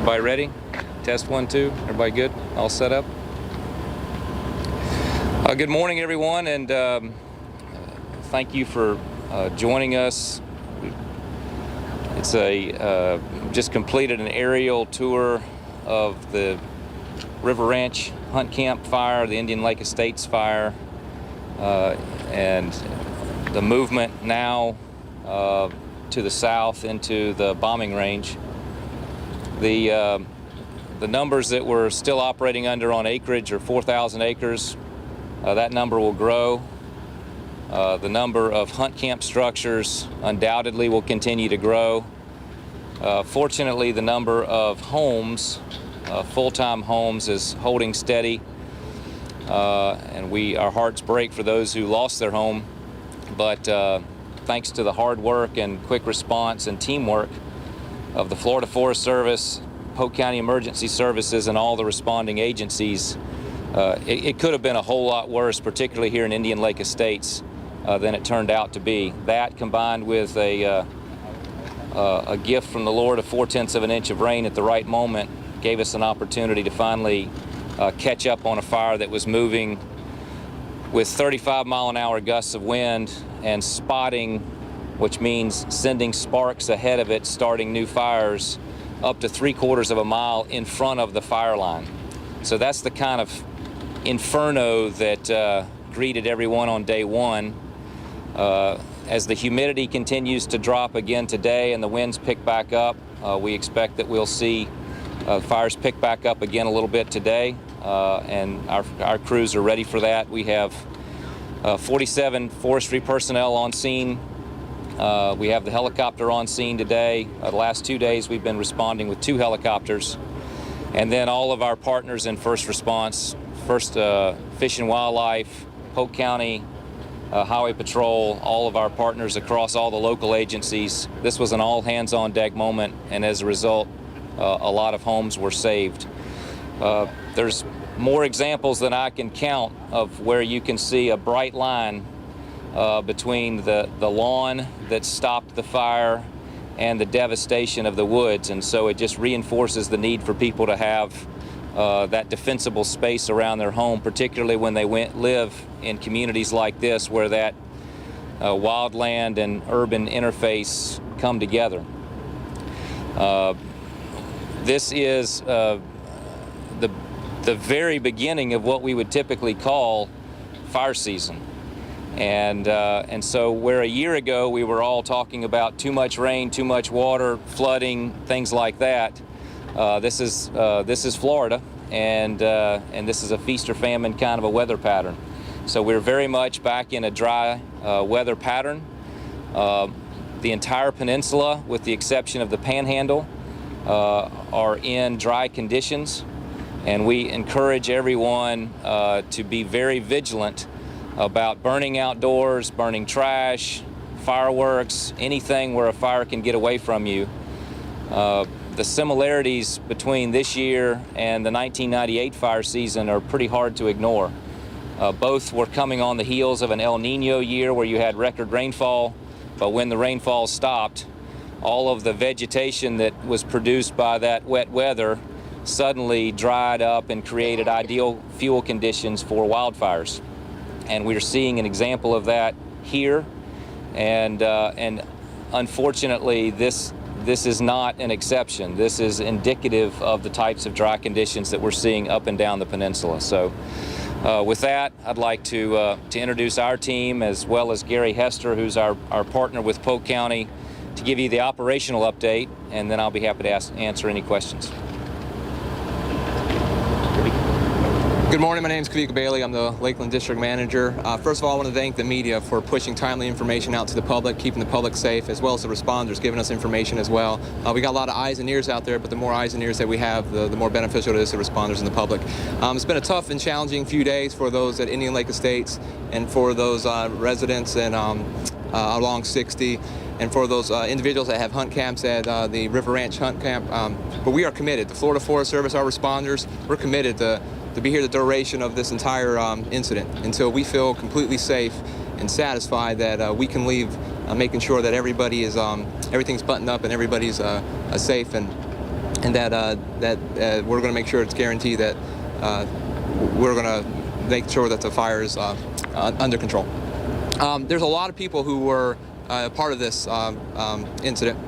Everybody ready? Test 1, 2. Everybody good? All set up? Good morning, everyone, and thank you for joining us. It's just completed an aerial tour of the River Ranch Hunt Camp fire, the Indian Lake Estates fire, and the movement now to the south into the bombing range. The numbers that we're still operating under on acreage are 4,000 acres. That number will grow. The number of hunt camp structures undoubtedly will continue to grow. Fortunately, the number of homes, full-time homes, is holding steady. And our hearts break for those who lost their home. But thanks to the hard work and quick response and teamwork of the Florida Forest Service, Polk County Emergency Services, and all the responding agencies, it could have been a whole lot worse, particularly here in Indian Lake Estates, than it turned out to be. That, combined with a gift from the Lord of 4/10 of an inch of rain at the right moment, gave us an opportunity to finally catch up on a fire that was moving with 35-mile-an-hour gusts of wind and spotting, which means sending sparks ahead of it, starting new fires up to 3/4 of a mile in front of the fire line. So that's the kind of inferno that greeted everyone on day one. As the humidity continues to drop again today and the winds pick back up, we expect that we'll see fires pick back up again a little bit today, and our crews are ready for that. We have 47 forestry personnel on scene. We have the helicopter on scene today. The last 2 days we've been responding with 2 helicopters. And then all of our partners in first response, First Fish and Wildlife, Polk County, Highway Patrol, all of our partners across all the local agencies. This was an all-hands-on-deck moment, and as a result, a lot of homes were saved. There's more examples than I can count of where you can see a bright line between the lawn that stopped the fire and the devastation of the woods, and so it just reinforces the need for people to have that defensible space around their home, particularly when they live in communities like this where that wildland and urban interface come together. This is the very beginning of what we would typically call fire season. And so where a year ago we were all talking about too much rain, too much water, flooding, things like that, this is Florida, and this is a feast or famine kind of a weather pattern. So we're very much back in a dry weather pattern. The entire peninsula, with the exception of the Panhandle, are in dry conditions, and we encourage everyone to be very vigilant about burning outdoors, burning trash, fireworks, anything where a fire can get away from you. The similarities between this year and the 1998 fire season are pretty hard to ignore. Both were coming on the heels of an El Nino year where you had record rainfall, but when the rainfall stopped, all of the vegetation that was produced by that wet weather suddenly dried up and created ideal fuel conditions for wildfires. And we're seeing an example of that here, and unfortunately this is not an exception. This is indicative of the types of dry conditions that we're seeing up and down the peninsula. So with that, I'd like to introduce our team, as well as Gary Hester, who's our partner with Polk County, to give you the operational update, and then I'll be happy to answer any questions. Good morning, my name is Kavika Bailey. I'm the Lakeland District Manager. First of all, I want to thank the media for pushing timely information out to the public, keeping the public safe, as well as the responders giving us information as well. We got a lot of eyes and ears out there, but the more eyes and ears that we have, the more beneficial it is to responders and the public. It's been a tough and challenging few days for those at Indian Lake Estates and for those residents and along 60. And for those individuals that have hunt camps at the River Ranch Hunt Camp. But we are committed. The Florida Forest Service, our responders, we're committed to be here the duration of this entire incident until we feel completely safe and satisfied that we can leave making sure that everybody is everything's buttoned up and everybody's safe and and that we're going to make sure it's guaranteed that we're going to make sure that the fire is under control. There's a lot of people who were part of this incident.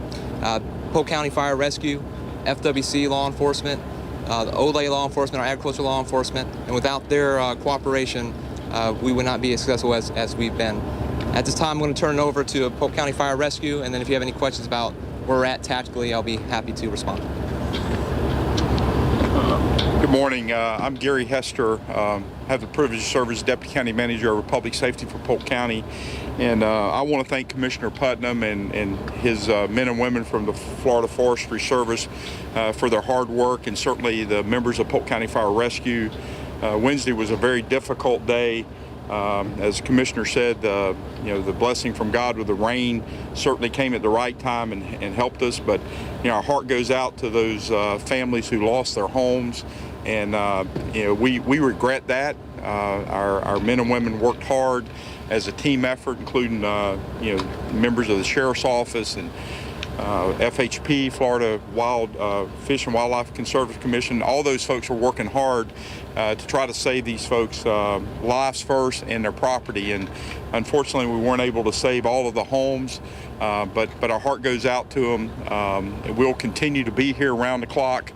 Polk County Fire Rescue, FWC law enforcement, the OLE law enforcement, our agricultural law enforcement, and without their cooperation, we would not be as successful as we've been. At this time, I'm going to turn it over to Polk County Fire Rescue, and then if you have any questions about where we're at tactically, I'll be happy to respond. Good morning. I'm Gary Hester. I have the privilege to serve as Deputy County Manager of Public Safety for Polk County. And I want to thank Commissioner Putnam and his men and women from the Florida Forestry Service for their hard work, and certainly the members of Polk County Fire Rescue. Wednesday was a very difficult day. As the Commissioner said, the blessing from God with the rain certainly came at the right time and helped us. But our heart goes out to those families who lost their homes, and we regret that. Our men and women worked hard as a team effort, including members of the Sheriff's Office and FHP, Florida Fish and Wildlife Conservancy Commission. All those folks were working hard to try to save these folks' lives first and their property. And unfortunately, we weren't able to save all of the homes, but our heart goes out to them. And we'll continue to be here around the clock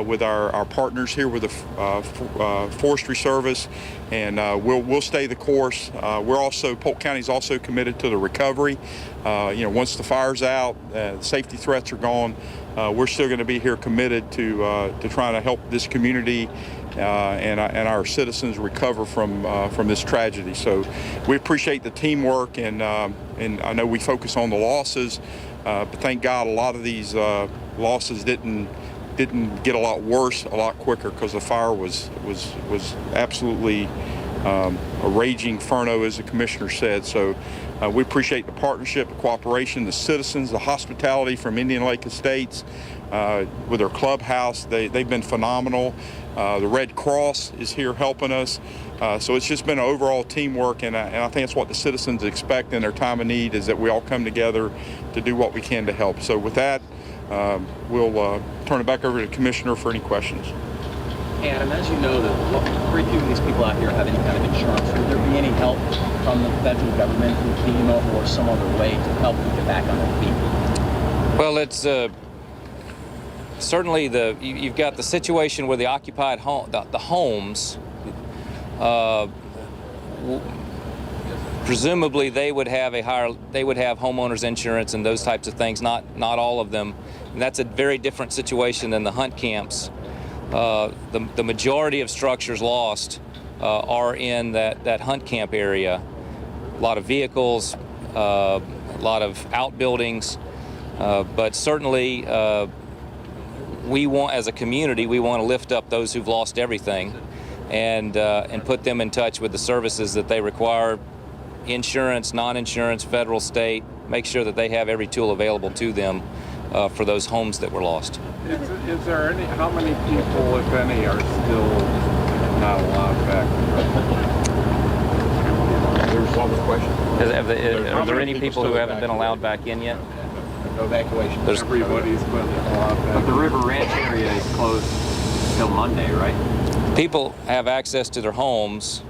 with our partners here with the Forestry Service, and we'll stay the course. Polk County's also committed to the recovery. Once the fire's out, the safety threats are gone, we're still going to be here committed to trying to help this community and our citizens recover from this tragedy. So we appreciate the teamwork, and I know we focus on the losses, but thank God a lot of these losses didn't get a lot worse a lot quicker, because the fire was absolutely a raging inferno, as the Commissioner said. So we appreciate the partnership, the cooperation, the citizens, the hospitality from Indian Lake Estates with their clubhouse. They've been phenomenal. The Red Cross is here helping us. So it's just been an overall teamwork, and I think that's what the citizens expect in their time of need, is that we all come together to do what we can to help. So with that, we'll turn it back over to the Commissioner for any questions. Hey Adam, as you know, very few of these people out here have any kind of insurance. Would there be any help from the federal government through FEMA or some other way to help them get back on their feet? Well, it's certainly you've got the situation where the occupied the homes, presumably they would have homeowners insurance and those types of things. Not all of them. And that's a very different situation than the hunt camps. The majority of structures lost are in that hunt camp area. A lot of vehicles, a lot of outbuildings, but certainly as a community, we want to lift up those who've lost everything, and put them in touch with the services that they require: insurance, non-insurance, federal, state. Make sure that they have every tool available to them for those homes that were lost. Is there how many people, if any, are still not allowed back? There's one more question. Are there any people who haven't been allowed back in yet? Evacuation. Everybody's been allowed back. But the River Ranch area is closed till Monday, right? People have access to their homes.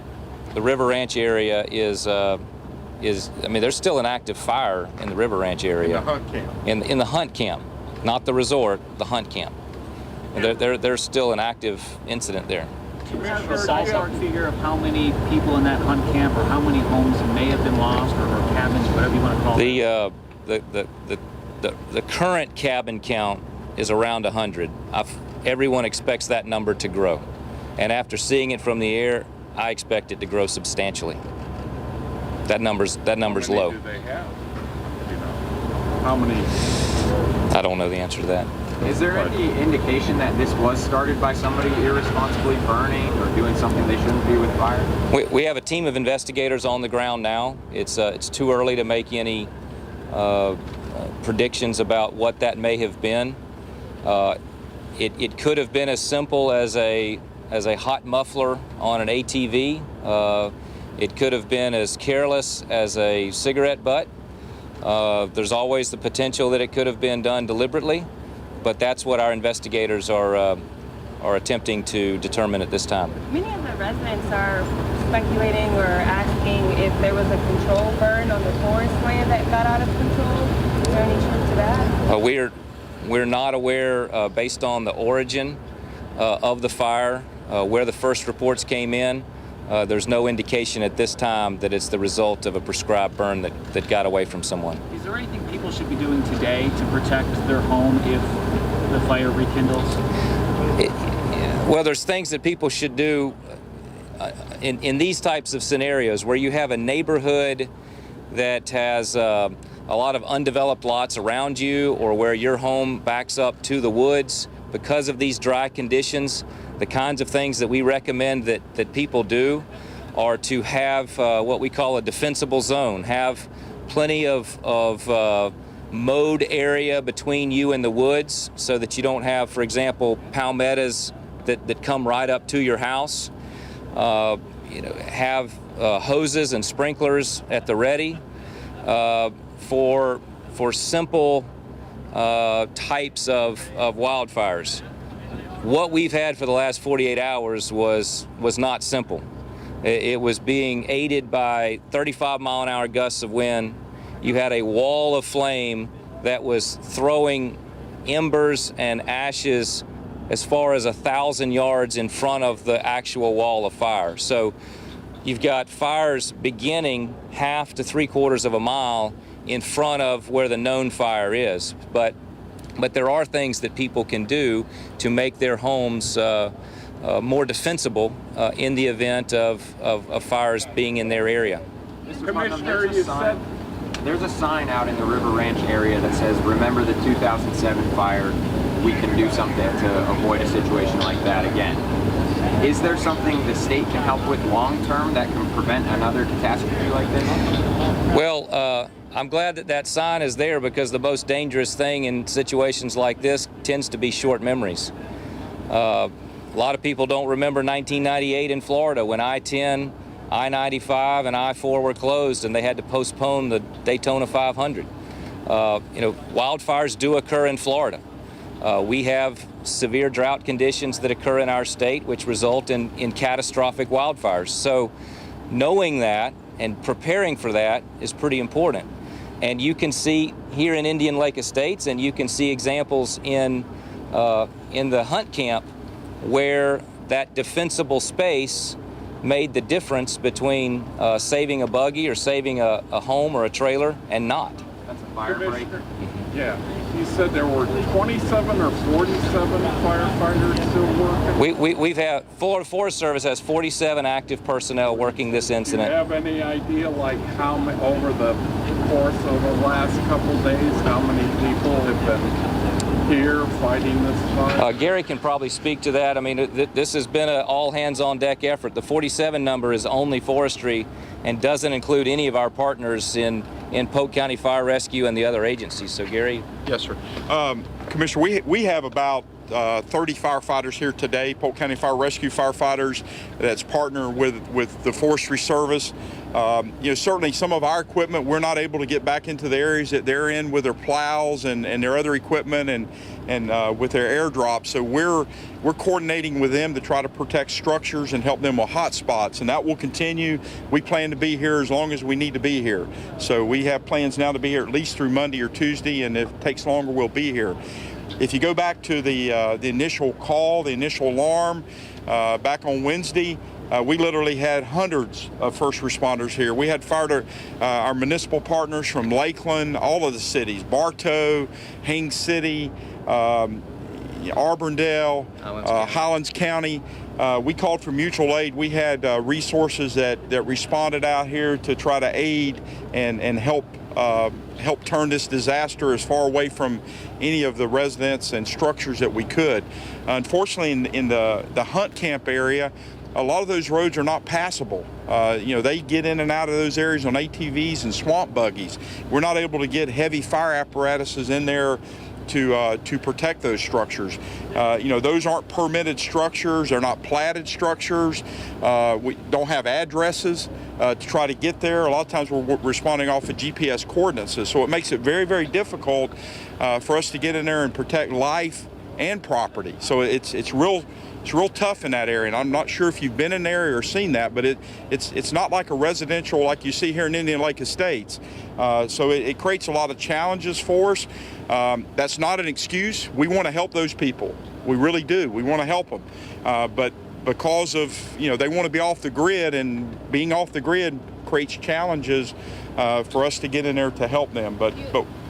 The River Ranch area is there's still an active fire in the River Ranch area. In the hunt camp. In the hunt camp, not the resort, the hunt camp. There's still an active incident there. Is there a ballpark figure of how many people in that hunt camp, or how many homes may have been lost, or cabins, whatever you want to call it? The current cabin count is around 100. Everyone expects that number to grow, and after seeing it from the air, I expect it to grow substantially. That number's low. How many do they have? How many? I don't know the answer to that. Is there any indication that this was started by somebody irresponsibly burning or doing something they shouldn't be with fire? We have a team of investigators on the ground now. It's too early to make any predictions about what that may have been. It could have been as simple as a hot muffler on an ATV. It could have been as careless as a cigarette butt. There's always the potential that it could have been done deliberately. but that's what our investigators are attempting to determine at this time. Many of the residents are speculating or asking if there was a control burn on the forest land that got out of control. Is there any truth to that? We're not aware, based on the origin of the fire, where the first reports came in. There's no indication at this time that it's the result of a prescribed burn that got away from someone. Is there anything people should be doing today to protect their home if the fire rekindles? Well, there's things that people should do in these types of scenarios where you have a neighborhood that has a lot of undeveloped lots around you, or where your home backs up to the woods because of these dry conditions. The kinds of things that we recommend that people do are to have what we call a defensible zone, have plenty of mowed area between you and the woods so that you don't have, for example, palmettos that come right up to your house. Have hoses and sprinklers at the ready for simple types of wildfires. What we've had for the last 48 hours was not simple. It was being aided by 35-mile-an-hour gusts of wind. You had a wall of flame that was throwing embers and ashes as far as 1,000 yards in front of the actual wall of fire. So you've got fires beginning half to 3/4 of a mile in front of where the known fire is. But there are things that people can do to make their homes more defensible in the event of fires being in their area. Commissioner, you said there's a sign out in the River Ranch area that says, "Remember the 2007 fire. We can do something to avoid a situation like that again." Is there something the state can help with long-term that can prevent another catastrophe like this? Well, I'm glad that sign is there, because the most dangerous thing in situations like this tends to be short memories. A lot of people don't remember 1998 in Florida when I-10, I-95, and I-4 were closed and they had to postpone the Daytona 500. Wildfires do occur in Florida. We have severe drought conditions that occur in our state, which result in catastrophic wildfires. So knowing that and preparing for that is pretty important. And you can see here in Indian Lake Estates, and you can see examples in the hunt camp where that defensible space made the difference between saving a buggy or saving a home or a trailer and not. That's a fire break. Yeah, you said there were 27 or 47 firefighters still working? We've had, Florida Forest Service has 47 active personnel working this incident. Do you have any idea, like, how many, over the course of the last couple days, how many people have been here fighting this fire? Gary can probably speak to that. I mean, this has been an all-hands-on-deck effort. The 47 number is only forestry and doesn't include any of our partners in Polk County Fire Rescue and the other agencies. So, Gary? Yes, sir. Commissioner, we have about 30 firefighters here today, Polk County Fire Rescue firefighters that's partnered with the Forestry Service. Certainly some of our equipment, we're not able to get back into the areas that they're in with their plows and their other equipment and with their airdrops. So we're coordinating with them to try to protect structures and help them with hot spots, and that will continue. We plan to be here as long as we need to be here. So we have plans now to be here at least through Monday or Tuesday, and if it takes longer, we'll be here. If you go back to the initial call, the initial alarm, back on Wednesday, we literally had hundreds of first responders here. We had our municipal partners from Lakeland, all of the cities, Bartow, Haines City, Arbandale, Highlands County. We called for mutual aid. We had resources that responded out here to try to aid and help turn this disaster as far away from any of the residents and structures that we could. Unfortunately, in the hunt camp area, a lot of those roads are not passable. They get in and out of those areas on ATVs and swamp buggies. We're not able to get heavy fire apparatuses in there to protect those structures. Those aren't permitted structures. They're not platted structures. We don't have addresses to try to get there. A lot of times we're responding off of GPS coordinates, so it makes it very, very difficult for us to get in there and protect life and property. So it's real tough in that area, and I'm not sure if you've been in the area or seen that, but it's not like a residential like you see here in Indian Lake Estates. So it creates a lot of challenges for us. That's not an excuse. We want to help those people. We really do. We want to help them. But because of, they want to be off the grid, and being off the grid creates challenges for us to get in there to help them. But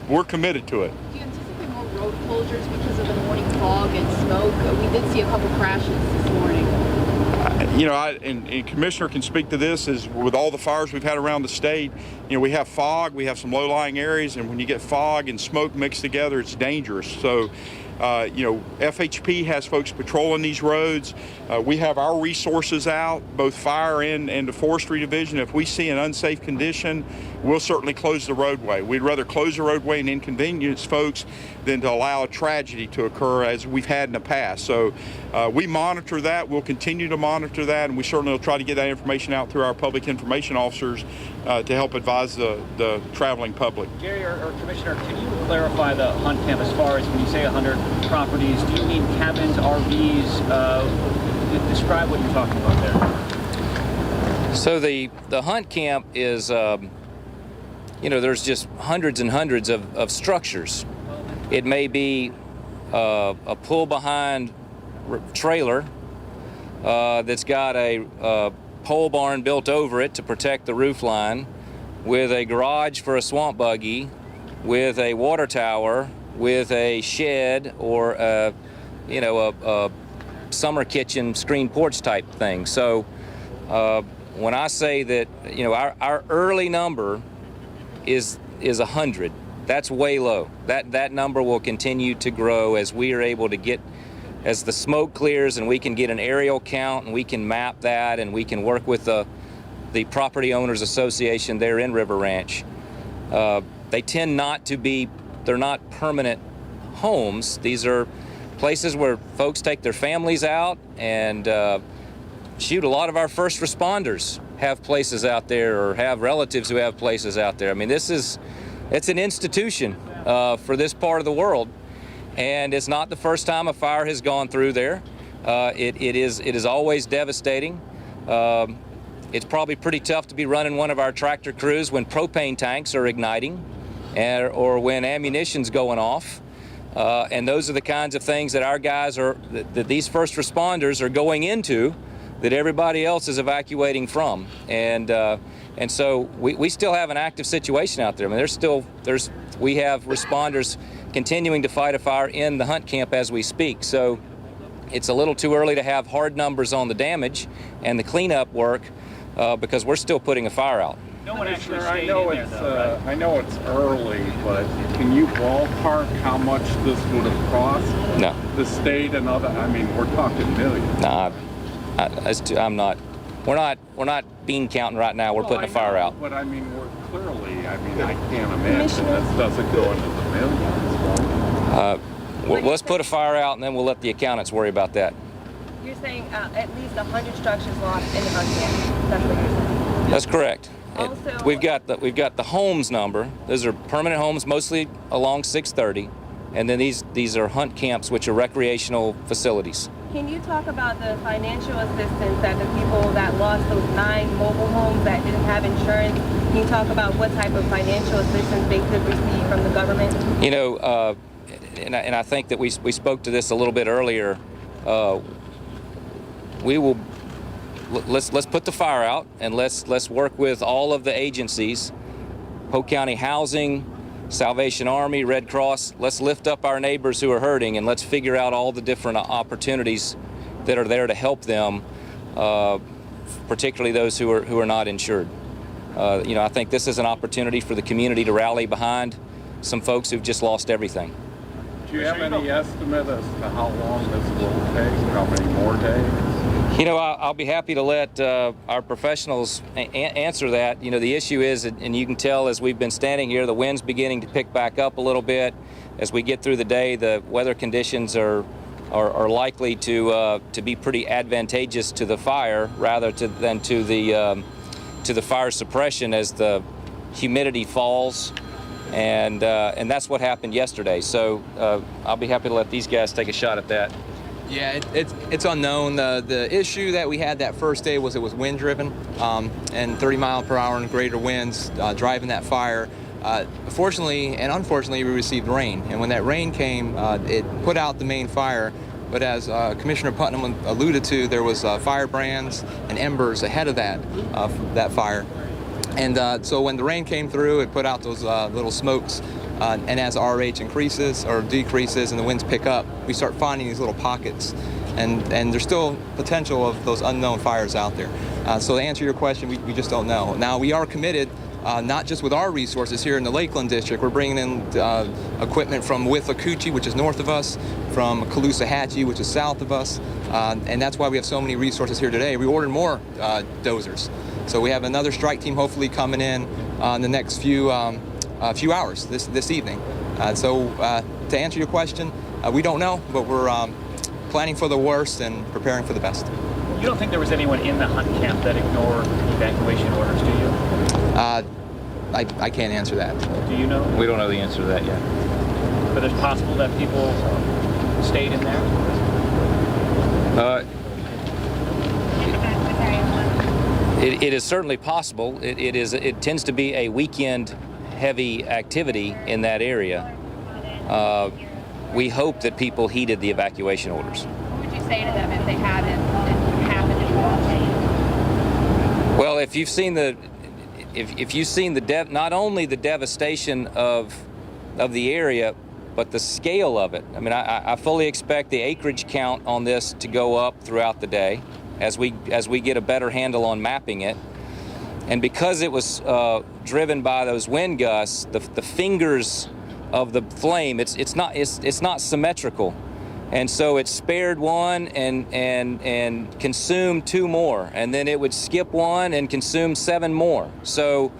we're committed to it. Do you anticipate more road closures because of the morning fog and smoke? We did see a couple crashes this morning. And Commissioner can speak to this, is with all the fires we've had around the state, we have fog, we have some low-lying areas, and when you get fog and smoke mixed together, it's dangerous. So, FHP has folks patrolling these roads. We have our resources out, both fire and the forestry division. If we see an unsafe condition, we'll certainly close the roadway. We'd rather close the roadway and inconvenience folks than to allow a tragedy to occur as we've had in the past. So we monitor that. We'll continue to monitor that, and we certainly will try to get that information out through our public information officers to help advise the traveling public. Gary or Commissioner, can you clarify the hunt camp as far as when you say 100 properties? Do you mean cabins, RVs? Describe what you're talking about there. So the hunt camp is, there's just hundreds and hundreds of structures. It may be a pull-behind trailer that's got a pole barn built over it to protect the roof line, with a garage for a swamp buggy, with a water tower, with a shed, or a summer kitchen screen porch type thing. So when I say that, our early number is 100, that's way low. That number will continue to grow as we are able to get, as the smoke clears and we can get an aerial count and we can map that, and we can work with the property owners association there in River Ranch. They tend not to be, they're not permanent homes. These are places where folks take their families out, and a lot of our first responders have places out there, or have relatives who have places out there. I mean, it's an institution for this part of the world, and it's not the first time a fire has gone through there. It is always devastating. It's probably pretty tough to be running one of our tractor crews when propane tanks are igniting, or when ammunition's going off. And those are the kinds of things that our guys that these first responders are going into, that everybody else is evacuating from. And so we still have an active situation out there. I mean, we have responders continuing to fight a fire in the hunt camp as we speak. So it's a little too early to have hard numbers on the damage and the cleanup work, because we're still putting a fire out. No one actually I stayed know in it's there, though, right? I know it's early, but can you ballpark how much this would have cost? No. The state and other. I mean, we're talking millions. Nah, I'm not. We're not bean counting right now. We're putting a fire out. But I mean, I can't imagine this doesn't go into the millions. Well, let's put a fire out, and then we'll let the accountants worry about that. You're saying at least 100 structures lost in the hunt camp. That's what you're saying. That's correct. Also, we've got the homes number. Those are permanent homes, mostly along 630, and then these are hunt camps, which are recreational facilities. Can you talk about the financial assistance that the people that lost those 9 mobile homes that didn't have insurance? Can you talk about what type of financial assistance they could receive from the government? And I think that we spoke to this a little bit earlier. Let's put the fire out, and let's work with all of the agencies, Polk County Housing, Salvation Army, Red Cross. Let's lift up our neighbors who are hurting, and let's figure out all the different opportunities that are there to help them, particularly those who are not insured. I think this is an opportunity for the community to rally behind some folks who've just lost everything. Do you have any estimate as to how long this will take? How many more days? You know, I'll be happy to let our professionals answer that. You know, the issue is, and you can tell as we've been standing here, the wind's beginning to pick back up a little bit. As we get through the day, the weather conditions are likely to be pretty advantageous to the fire rather than to the fire suppression as the humidity falls, and that's what happened yesterday. So I'll be happy to let these guys take a shot at that. Yeah, it's unknown. The issue that we had that first day was it was wind driven, and 30 mile per hour and greater winds driving that fire. Fortunately and unfortunately, we received rain, and when that rain came, it put out the main fire. But as Commissioner Putnam alluded to, there was firebrands and embers ahead of that fire. And so when the rain came through, it put out those little smokes. And as RH increases or decreases and the winds pick up, we start finding these little pockets. And there's still potential of those unknown fires out there. So to answer your question, we just don't know. Now, we are committed, not just with our resources here in the Lakeland district. We're bringing in equipment from Withlacoochee, which is north of us, from Caloosahatchee, which is south of us. And that's why we have so many resources here today. We ordered more dozers. So we have another strike team hopefully coming in the next few hours this evening. So to answer your question, we don't know, but we're planning for the worst and preparing for the best. You don't think there was anyone in the hunt camp that ignored evacuation orders, do you? I can't answer that. Do you know? We don't know the answer to that yet. But it's possible that people stayed in there? It is certainly possible. It tends to be a weekend heavy activity in that area. We hope that people heeded the evacuation orders. What would you say to them if they hadn't and happened to watch? Well, if you've seen not only the devastation of the area, but the scale of it. I mean, I fully expect the acreage count on this to go up throughout the day as we get a better handle on mapping it. And because it was driven by those wind gusts, the fingers of the flame, it's not symmetrical, and so it spared one and consumed 2 more, and then it would skip one and consume 7 more. So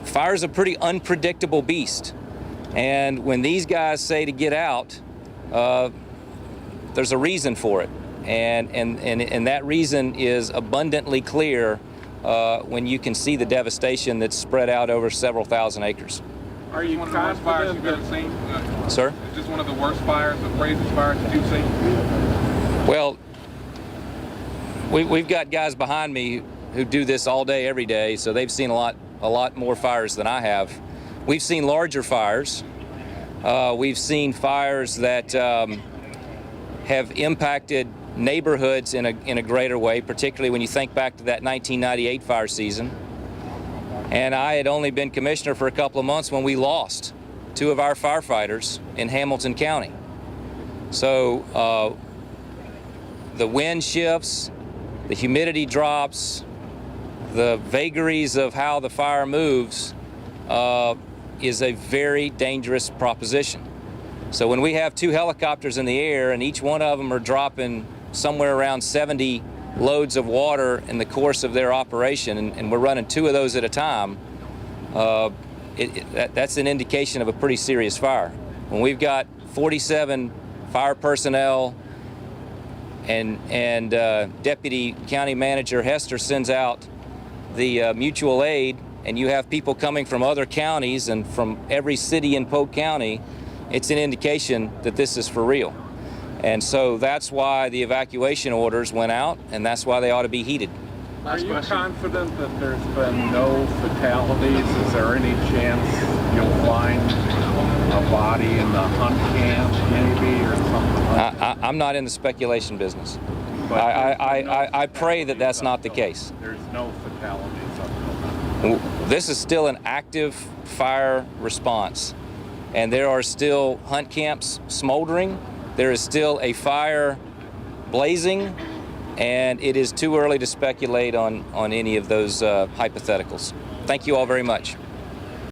fire's a pretty unpredictable beast, and when these guys say to get out, there's a reason for it, and that reason is abundantly clear when you can see the devastation that's spread out over several thousand acres. Are you confident that seen? Sir? Is this one of the worst fires, the craziest fires that you've seen? Well, we've got guys behind me who do this all day, every day, so they've seen a lot more fires than I have. We've seen larger fires. We've seen fires that have impacted neighborhoods in a greater way, particularly when you think back to that 1998 fire season. And I had only been commissioner for a couple of months when we lost 2 of our firefighters in Hamilton County. So the wind shifts, the humidity drops, the vagaries of how the fire moves is a very dangerous proposition. So when we have 2 helicopters in the air and each one of them are dropping somewhere around 70 loads of water in the course of their operation, and we're running 2 of those at a time, that's an indication of a pretty serious fire. When we've got 47 fire personnel and Deputy County Manager Hester sends out the mutual aid, and you have people coming from other counties and from every city in Polk County, it's an indication that this is for real. And so that's why the evacuation orders went out, and that's why they ought to be heeded. Are you confident that there's been no fatalities? Is there any chance you'll find a body in the hunt camp, maybe, or something like that? I'm not in the speculation business. I pray that that's not the case. There's no fatalities up till now. This is still an active fire response, and there are still hunt camps smoldering. There is still a fire blazing, and it is too early to speculate on any of those hypotheticals. Thank you all very much.